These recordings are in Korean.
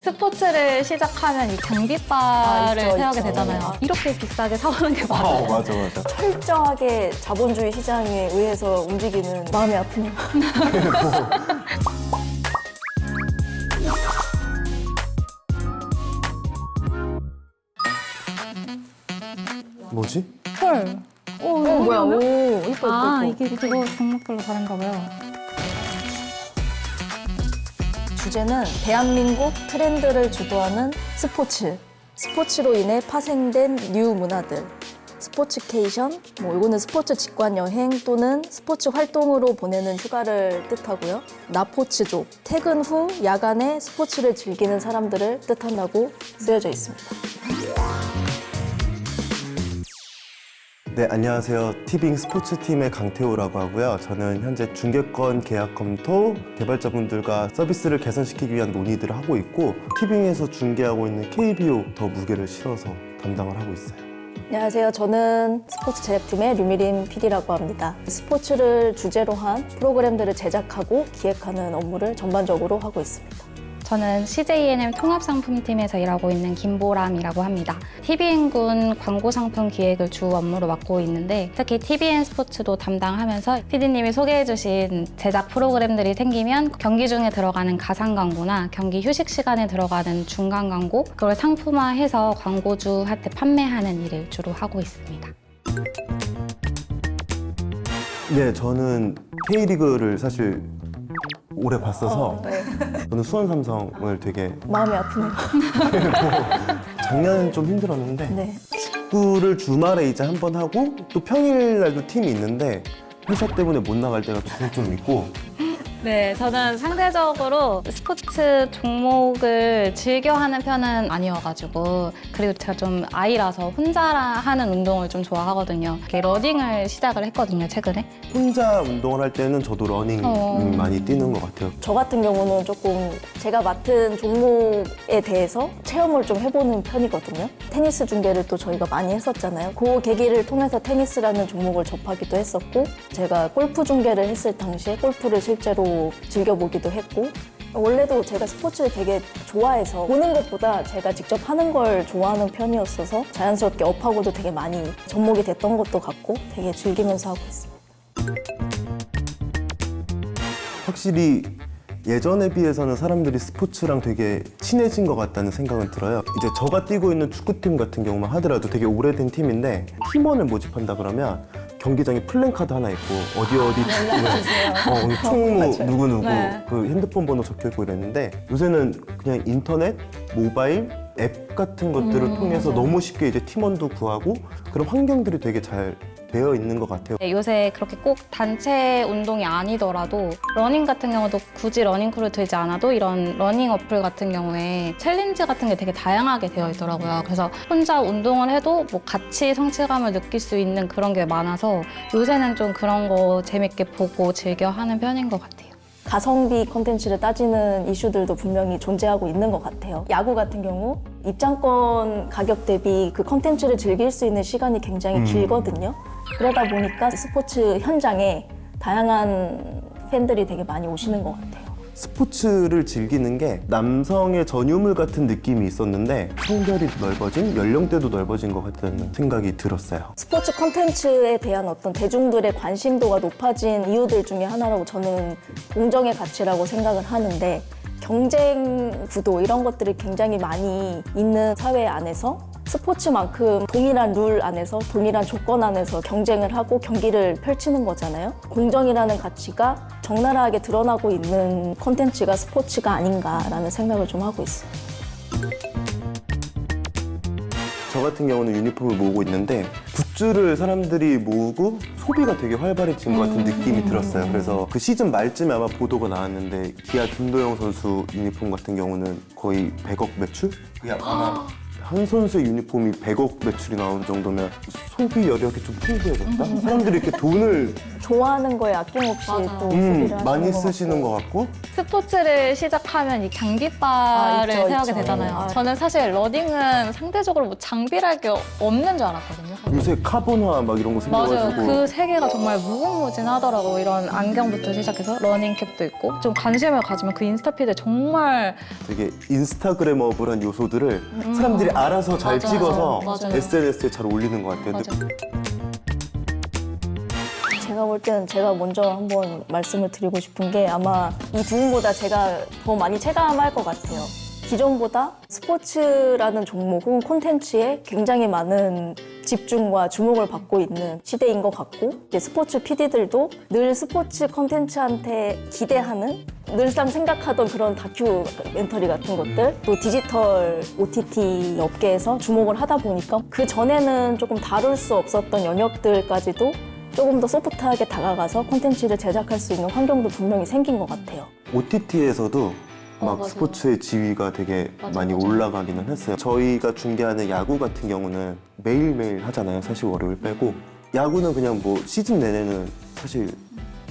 스포츠를 시작하면 이 장비바를 있죠, 세우게 있죠. 되잖아요. 이렇게 비싸게 사오는 게 맞아요. 맞아, 맞아. 철저하게 자본주의 시장에 의해서 움직이는 마음이 아프네요. 뭐지? 헐. 오, 뭐야? 오, 이뻐, 이뻐, 아, 이뻐. 이게 그거 종목별로 다른가 봐요. 주제는 대한민국 트렌드를 주도하는 스포츠. 스포츠로 인해 파생된 뉴 문화들. 스포츠케이션, 이거는 스포츠 직관 여행 또는 스포츠 활동으로 보내는 휴가를 뜻하고요. 나포츠족, 퇴근 후 야간에 스포츠를 즐기는 사람들을 뜻한다고 쓰여져 있습니다. 네, 안녕하세요. 티빙 스포츠팀의 강태호라고 하고요. 저는 현재 중계권 계약 검토, 개발자분들과 서비스를 개선시키기 위한 논의들을 하고 있고 티빙에서 중계하고 있는 KBO 더 무게를 실어서 담당을 하고 있어요. 안녕하세요. 저는 스포츠 제작팀의 류미린 PD라고 합니다. 스포츠를 주제로 한 프로그램들을 제작하고 기획하는 업무를 전반적으로 하고 있습니다. 저는 CJNM 통합상품팀에서 일하고 있는 김보람이라고 합니다. TVN군 광고상품 기획을 주 업무로 맡고 있는데 특히 TVN 스포츠도 담당하면서 PD님이 소개해주신 제작 프로그램들이 생기면 경기 중에 들어가는 가상 광고나 경기 휴식 시간에 들어가는 중간 광고 그걸 상품화해서 광고주한테 판매하는 일을 주로 하고 있습니다. 네, 저는 K리그를 사실 오래 봤어서 네. 저는 수원 삼성을 되게 마음이 아프네요. 작년엔 좀 힘들었는데 네. 축구를 주말에 이제 한 번 하고 또 평일날도 팀이 있는데 회사 때문에 못 나갈 때가 좀 있고 네, 저는 상대적으로 스포츠 종목을 즐겨 하는 편은 아니어가지고 그리고 제가 좀 아이라서 혼자 하는 운동을 좀 좋아하거든요. 이렇게 러닝을 시작을 했거든요, 최근에. 혼자 운동을 할 때는 저도 러닝 많이 뛰는 것 같아요. 저 같은 경우는 조금 제가 맡은 종목에 대해서 체험을 좀 해보는 편이거든요. 테니스 중계를 또 저희가 많이 했었잖아요. 그 계기를 통해서 테니스라는 종목을 접하기도 했었고 제가 골프 중계를 했을 당시에 골프를 실제로 즐겨보기도 했고 원래도 제가 스포츠를 되게 좋아해서 보는 것보다 제가 직접 하는 걸 좋아하는 편이었어서 자연스럽게 업하고도 되게 많이 접목이 됐던 것도 같고 되게 즐기면서 하고 있습니다. 확실히 예전에 비해서는 사람들이 스포츠랑 되게 친해진 것 같다는 생각은 들어요. 이제 저가 뛰고 있는 축구팀 같은 경우만 하더라도 되게 오래된 팀인데 팀원을 모집한다 그러면 경기장에 플랜카드 하나 있고 어디 총무 맞아요. 누구누구 네. 그 핸드폰 번호 적혀있고 이랬는데 요새는 그냥 인터넷, 모바일, 앱 같은 것들을 통해서 너무 쉽게 이제 팀원도 구하고 그런 환경들이 되게 잘 되어 있는 것 같아요. 네, 요새 그렇게 꼭 단체 운동이 아니더라도 러닝 같은 경우도 굳이 러닝크루를 들지 않아도 이런 러닝 어플 같은 경우에 챌린지 같은 게 되게 다양하게 되어 있더라고요. 그래서 혼자 운동을 해도 뭐 같이 성취감을 느낄 수 있는 그런 게 많아서 요새는 좀 그런 거 재밌게 보고 즐겨 하는 편인 것 같아요. 가성비 콘텐츠를 따지는 이슈들도 분명히 존재하고 있는 것 같아요. 야구 같은 경우 입장권 가격 대비 그 콘텐츠를 즐길 수 있는 시간이 굉장히 길거든요. 그러다 보니까 스포츠 현장에 다양한 팬들이 되게 많이 오시는 것 같아요. 스포츠를 즐기는 게 남성의 전유물 같은 느낌이 있었는데 성별이 넓어진, 연령대도 넓어진 것 같다는 생각이 들었어요. 스포츠 콘텐츠에 대한 어떤 대중들의 관심도가 높아진 이유들 중에 하나라고 저는 공정의 가치라고 생각을 하는데 경쟁 구도 이런 것들이 굉장히 많이 있는 사회 안에서 스포츠만큼 동일한 룰 안에서 동일한 조건 안에서 경쟁을 하고 경기를 펼치는 거잖아요. 공정이라는 가치가 적나라하게 드러나고 있는 콘텐츠가 스포츠가 아닌가라는 생각을 좀 하고 있어요. 저 같은 경우는 유니폼을 모으고 있는데 굿즈를 사람들이 모으고 소비가 되게 활발해진 것 같은 느낌이 들었어요. 그래서 그 시즌 말쯤에 아마 보도가 나왔는데 기아 김도영 선수 유니폼 같은 경우는 거의 100억 매출? 그게 아마 한 선수의 유니폼이 100억 매출이 나온 정도면 소비 여력이 좀 풍부해졌다? 사람들이 이렇게 돈을 좋아하는 거에 아낌없이 맞아. 또 소비를 하시는 많이 것 쓰시는 것 같고 스포츠를 시작하면 이 장비바를 있죠, 세우게 있죠. 되잖아요. 아. 저는 사실 러닝은 상대적으로 뭐 장비랄 게 없는 줄 알았거든요. 요새 카본화 막 이런 거 맞아요. 생겨가지고 그 세계가 정말 무궁무진하더라고. 이런 안경부터 시작해서 러닝캡도 있고 좀 관심을 가지면 그 인스타피드에 정말 되게 인스타그래머블한 요소들을 사람들이 알아서 잘 맞아요. 찍어서 맞아요. SNS에 잘 올리는 것 같아요. 맞아요. 제가 볼 때는 제가 먼저 한번 말씀을 드리고 싶은 게 아마 이 두 분보다 제가 더 많이 체감할 것 같아요. 기존보다 스포츠라는 종목 혹은 콘텐츠에 굉장히 많은 집중과 주목을 받고 있는 시대인 것 같고 이제 스포츠 PD들도 늘 스포츠 콘텐츠한테 기대하는 늘상 생각하던 그런 다큐멘터리 같은 것들 또 디지털 OTT 업계에서 주목을 하다 보니까 그 전에는 조금 다룰 수 없었던 영역들까지도 조금 더 소프트하게 다가가서 콘텐츠를 제작할 수 있는 환경도 분명히 생긴 것 같아요. OTT에서도 막 맞아요. 스포츠의 지위가 되게 맞아요, 많이 맞아요. 올라가기는 했어요. 저희가 중계하는 야구 같은 경우는 매일매일 하잖아요. 사실 월요일 빼고. 야구는 그냥 뭐 시즌 내내는 사실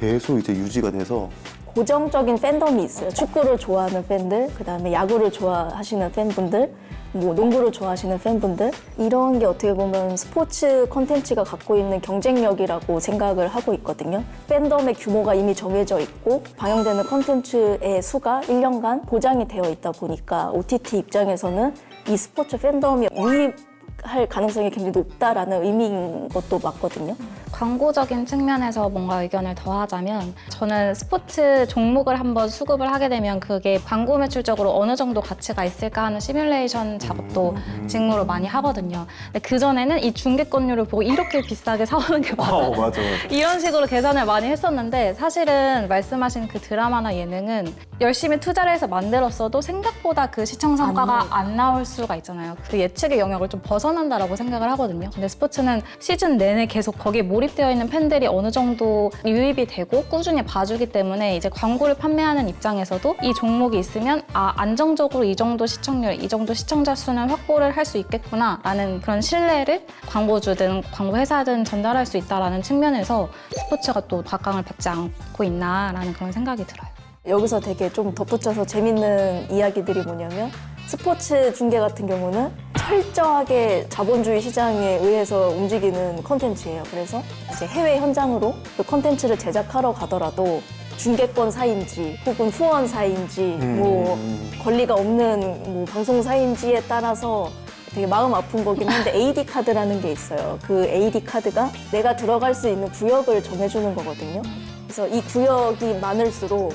계속 이제 유지가 돼서 고정적인 팬덤이 있어요. 축구를 좋아하는 팬들, 그다음에 야구를 좋아하시는 팬분들, 뭐 농구를 좋아하시는 팬분들 이런 게 어떻게 보면 스포츠 콘텐츠가 갖고 있는 경쟁력이라고 생각을 하고 있거든요. 팬덤의 규모가 이미 정해져 있고 방영되는 콘텐츠의 수가 1년간 보장이 되어 있다 보니까 OTT 입장에서는 이 스포츠 팬덤이 유입할 가능성이 굉장히 높다라는 의미인 것도 맞거든요. 광고적인 측면에서 뭔가 의견을 더하자면 저는 스포츠 종목을 한번 수급을 하게 되면 그게 광고 매출적으로 어느 정도 가치가 있을까 하는 시뮬레이션 작업도 직무로 많이 하거든요. 근데 그전에는 이 중계권료를 보고 이렇게 비싸게 사오는 게 맞아요. 맞아. 이런 식으로 계산을 많이 했었는데 사실은 말씀하신 그 드라마나 예능은 열심히 투자를 해서 만들었어도 생각보다 그 시청 성과가 안 나올 수가 있잖아요. 그 예측의 영역을 좀 벗어난다라고 생각을 하거든요. 근데 스포츠는 시즌 내내 계속 거기에 몰입되어 있는 팬들이 어느 정도 유입이 되고 꾸준히 봐주기 때문에 이제 광고를 판매하는 입장에서도 이 종목이 있으면 안정적으로 이 정도 시청률, 이 정도 시청자 수는 확보를 할 수 있겠구나라는 그런 신뢰를 광고주든 광고 회사든 전달할 수 있다라는 측면에서 스포츠가 또 각광을 받지 않고 있나라는 그런 생각이 들어요. 여기서 되게 좀 덧붙여서 재밌는 이야기들이 뭐냐면 스포츠 중계 같은 경우는 철저하게 자본주의 시장에 의해서 움직이는 콘텐츠예요. 그래서 이제 해외 현장으로 그 콘텐츠를 제작하러 가더라도 중계권사인지 혹은 후원사인지 뭐 권리가 없는 뭐 방송사인지에 따라서 되게 마음 아픈 거긴 한데 AD 카드라는 게 있어요. 그 AD 카드가 내가 들어갈 수 있는 구역을 정해주는 거거든요. 그래서 이 구역이 많을수록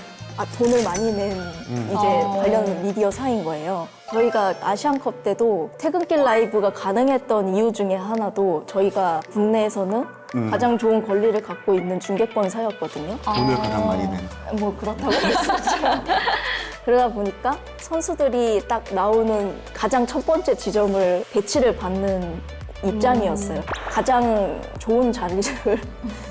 돈을 많이 낸 이제 관련 미디어사인 거예요. 저희가 아시안컵 때도 퇴근길 라이브가 가능했던 이유 중에 하나도 저희가 국내에서는 가장 좋은 권리를 갖고 있는 중계권사였거든요. 돈을 가장 많이 낸. 뭐 그렇다고 했었죠. 그러다 보니까 선수들이 딱 나오는 가장 첫 번째 지점을 배치를 받는 입장이었어요. 가장 좋은 자리를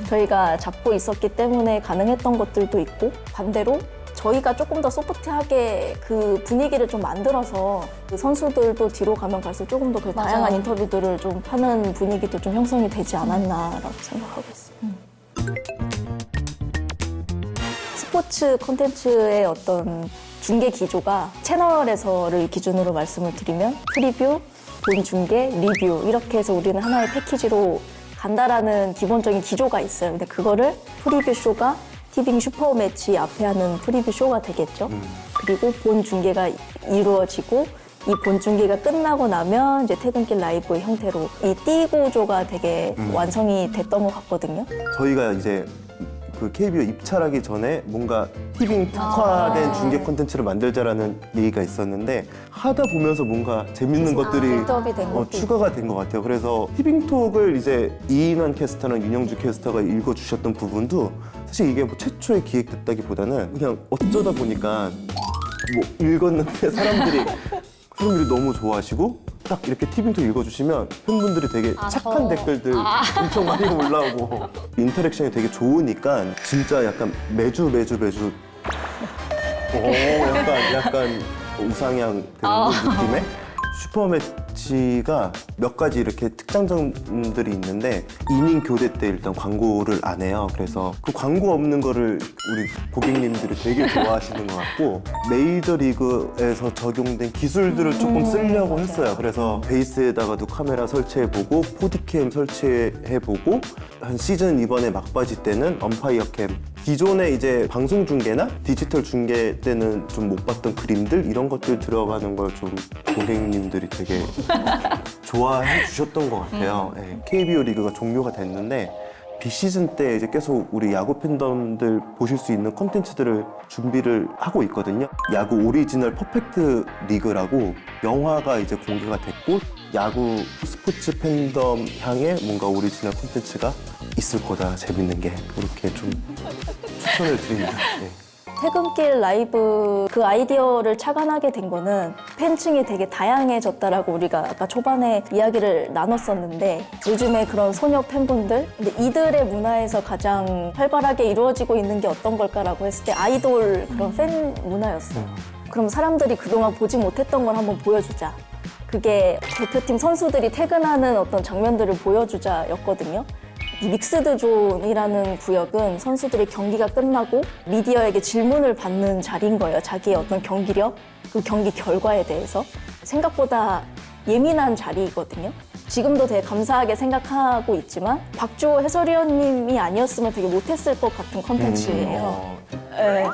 저희가 잡고 있었기 때문에 가능했던 것들도 있고 반대로 저희가 조금 더 소프트하게 그 분위기를 좀 만들어서 그 선수들도 뒤로 가면 갈수록 조금 더 그 맞아요. 다양한 인터뷰들을 좀 하는 분위기도 좀 형성이 되지 않았나라고 생각하고 있어요. 스포츠 콘텐츠의 어떤 중계 기조가 채널에서를 기준으로 말씀을 드리면 프리뷰, 본 중계, 리뷰 이렇게 해서 우리는 하나의 패키지로 간다라는 기본적인 기조가 있어요. 근데 그거를 프리뷰 쇼가 티빙 슈퍼매치 앞에 하는 프리뷰 쇼가 되겠죠. 그리고 본 중계가 이루어지고 이 본 중계가 끝나고 나면 이제 퇴근길 라이브의 형태로 이 띠 구조가 되게 완성이 됐던 것 같거든요. 저희가 이제 그 KBO 입찰하기 전에 뭔가 티빙 특화된 중계 콘텐츠를 만들자라는 얘기가 있었는데 하다 보면서 뭔가 재밌는 것들이 빌드업이 된 것도 추가가 된 것 같아요. 그래서 티빙톡을 이제 이인환 캐스터랑 윤영주 캐스터가 읽어주셨던 부분도 사실 이게 뭐 최초에 기획됐다기보다는 그냥 어쩌다 보니까 뭐 읽었는데 사람들이 너무 좋아하시고 딱 이렇게 티빙톡 읽어주시면 팬분들이 되게 착한 댓글들 엄청 많이 올라오고 인터랙션이 되게 좋으니까 진짜 약간 매주 약간 우상향 되는 느낌의 슈퍼매치가 몇 가지 이렇게 특장점들이 있는데 이닝 교대 때 일단 광고를 안 해요. 그래서 그 광고 없는 거를 우리 고객님들이 되게 좋아하시는 것 같고 메이저리그에서 적용된 기술들을 조금 쓰려고 했어요. 그래서 베이스에다가도 카메라 설치해보고 4D캠 설치해보고 한 시즌 이번에 막바지 때는 엄파이어캠 기존의 이제 방송 중계나 디지털 중계 때는 좀 못 봤던 그림들 이런 것들 들어가는 걸 좀 고객님들이 되게 좋아해 주셨던 것 같아요. KBO 리그가 종료가 됐는데 비시즌 때 이제 계속 우리 야구 팬덤들 보실 수 있는 콘텐츠들을 준비를 하고 있거든요. 야구 오리지널 퍼펙트 리그라고 영화가 이제 공개가 됐고 야구 스포츠 팬덤 향해 뭔가 오리지널 콘텐츠가 있을 거다. 재밌는 게 그렇게 좀 추천을 드립니다. 퇴근길 라이브 그 아이디어를 착안하게 된 거는 팬층이 되게 다양해졌다라고 우리가 아까 초반에 이야기를 나눴었는데 요즘에 그런 소녀 팬분들 근데 이들의 문화에서 가장 활발하게 이루어지고 있는 게 어떤 걸까라고 했을 때 아이돌 그런 팬 문화였어요. 그럼 사람들이 그동안 보지 못했던 걸 한번 보여주자. 그게 대표팀 선수들이 퇴근하는 어떤 장면들을 보여주자였거든요. 이 믹스드 존이라는 구역은 선수들이 경기가 끝나고 미디어에게 질문을 받는 자리인 거예요. 자기의 어떤 경기력, 그 경기 결과에 대해서. 생각보다 예민한 자리이거든요. 지금도 되게 감사하게 생각하고 있지만 박주호 해설위원님이 아니었으면 되게 못했을 것 같은 컨텐츠예요. 네.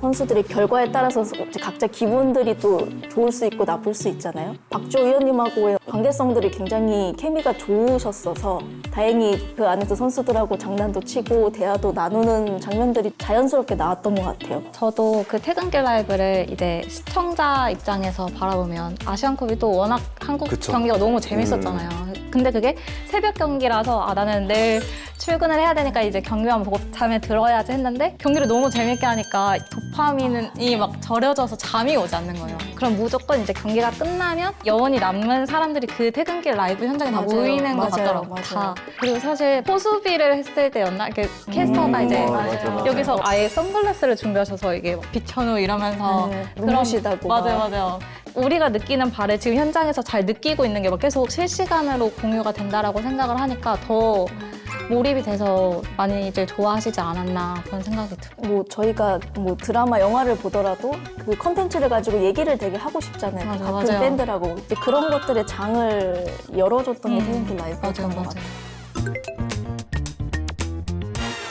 선수들이 결과에 따라서 각자 기분들이 또 좋을 수 있고 나쁠 수 있잖아요. 박주호 의원님하고의 관계성들이 굉장히 케미가 좋으셨어서 다행히 그 안에서 선수들하고 장난도 치고 대화도 나누는 장면들이 자연스럽게 나왔던 것 같아요. 저도 그 퇴근길 라이브를 이제 시청자 입장에서 바라보면 아시안컵이 또 워낙 한국 그쵸. 경기가 너무 재밌었잖아요. 근데 그게 새벽 경기라서 나는 내일 출근을 해야 되니까 이제 경기만 보고 잠에 들어야지 했는데 경기를 너무 재밌게 하니까 도파민이 막 절여져서 잠이 오지 않는 거예요. 그럼 무조건 이제 경기가 끝나면 여운이 남는 사람들이 그 퇴근길 라이브 현장에 다 맞아요. 모이는 것 맞아요. 같더라고요. 맞아요. 다. 그리고 사실 포수비를 했을 때였나? 이렇게 캐스터가 이제 맞아. 여기서 아예 선글라스를 준비하셔서 이게 막 비천후 이러면서 눈부시다고 맞아요, 막. 맞아요. 우리가 느끼는 바를 지금 현장에서 잘 느끼고 있는 게 막 계속 실시간으로 공유가 된다라고 생각을 하니까 더 몰입이 돼서 많이들 좋아하시지 않았나 그런 생각이 들어요. 뭐 저희가 뭐 드라마, 영화를 보더라도 그 컨텐츠를 가지고 얘기를 되게 하고 싶잖아요. 그 맞아요, 같은 맞아요. 팬들하고. 이제 그런 것들의 장을 열어줬던 게 퇴근길 라이브였던 것 같아요.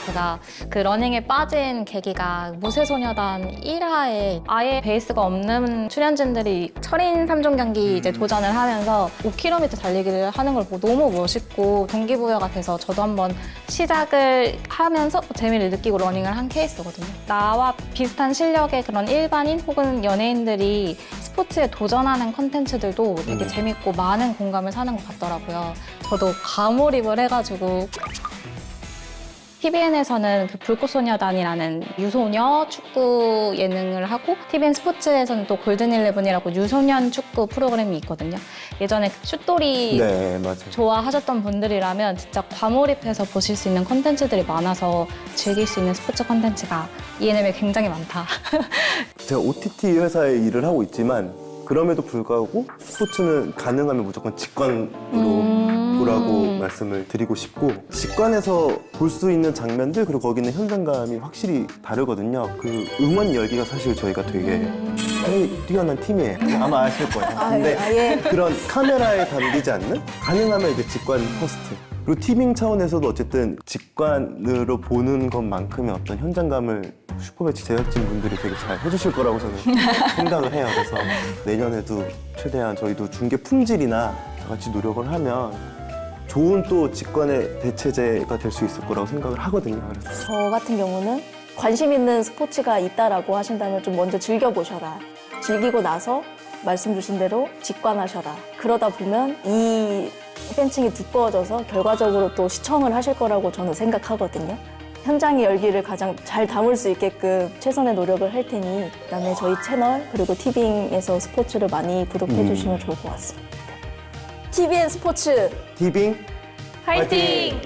제가 그 러닝에 빠진 계기가 무쇠소녀단 1화에 아예 베이스가 없는 출연진들이 철인 3종 경기 이제 도전을 하면서 5km 달리기를 하는 걸 보고 너무 멋있고 동기부여가 돼서 저도 한번 시작을 하면서 재미를 느끼고 러닝을 한 케이스거든요. 나와 비슷한 실력의 그런 일반인 혹은 연예인들이 스포츠에 도전하는 컨텐츠들도 되게 재밌고 많은 공감을 사는 것 같더라고요. 저도 과몰입을 해가지고 TVN에서는 그 불꽃소녀단이라는 유소녀 축구 예능을 하고 TVN 스포츠에서는 또 골든일레븐이라고 유소년 축구 프로그램이 있거든요. 예전에 슛돌이 네, 맞아요. 좋아하셨던 분들이라면 진짜 과몰입해서 보실 수 있는 콘텐츠들이 많아서 즐길 수 있는 스포츠 콘텐츠가 ENM에 굉장히 많다. 제가 OTT 회사에 일을 하고 있지만 그럼에도 불구하고 스포츠는 가능하면 무조건 직관으로 보라고 말씀을 드리고 싶고 직관에서 볼 수 있는 장면들 그리고 거기 있는 현장감이 확실히 다르거든요. 그 응원 열기가 사실 저희가 되게 뛰어난 팀이에요. 아마 아실 거예요. 근데 아예. 그런 카메라에 담기지 않는 가능하면 이제 직관 퍼스트. 그리고 티빙 차원에서도 어쨌든 직관으로 보는 것만큼의 어떤 현장감을 슈퍼매치 제작진 분들이 되게 잘 해주실 거라고 저는 생각을 해요. 그래서 내년에도 최대한 저희도 중계 품질이나 다 같이 노력을 하면 좋은 또 직관의 대체제가 될 수 있을 거라고 생각을 하거든요. 그래서 저 같은 경우는 관심 있는 스포츠가 있다라고 하신다면 좀 먼저 즐겨보셔라. 즐기고 나서 말씀 주신 대로 직관하셔라. 그러다 보면 이 팬층이 두꺼워져서 결과적으로 또 시청을 하실 거라고 저는 생각하거든요. 현장의 열기를 가장 잘 담을 수 있게끔 최선의 노력을 할 테니 그다음에 저희 채널 그리고 티빙에서 스포츠를 많이 구독해 주시면 좋을 것 같습니다. TVN 스포츠 티빙 화이팅! 화이팅!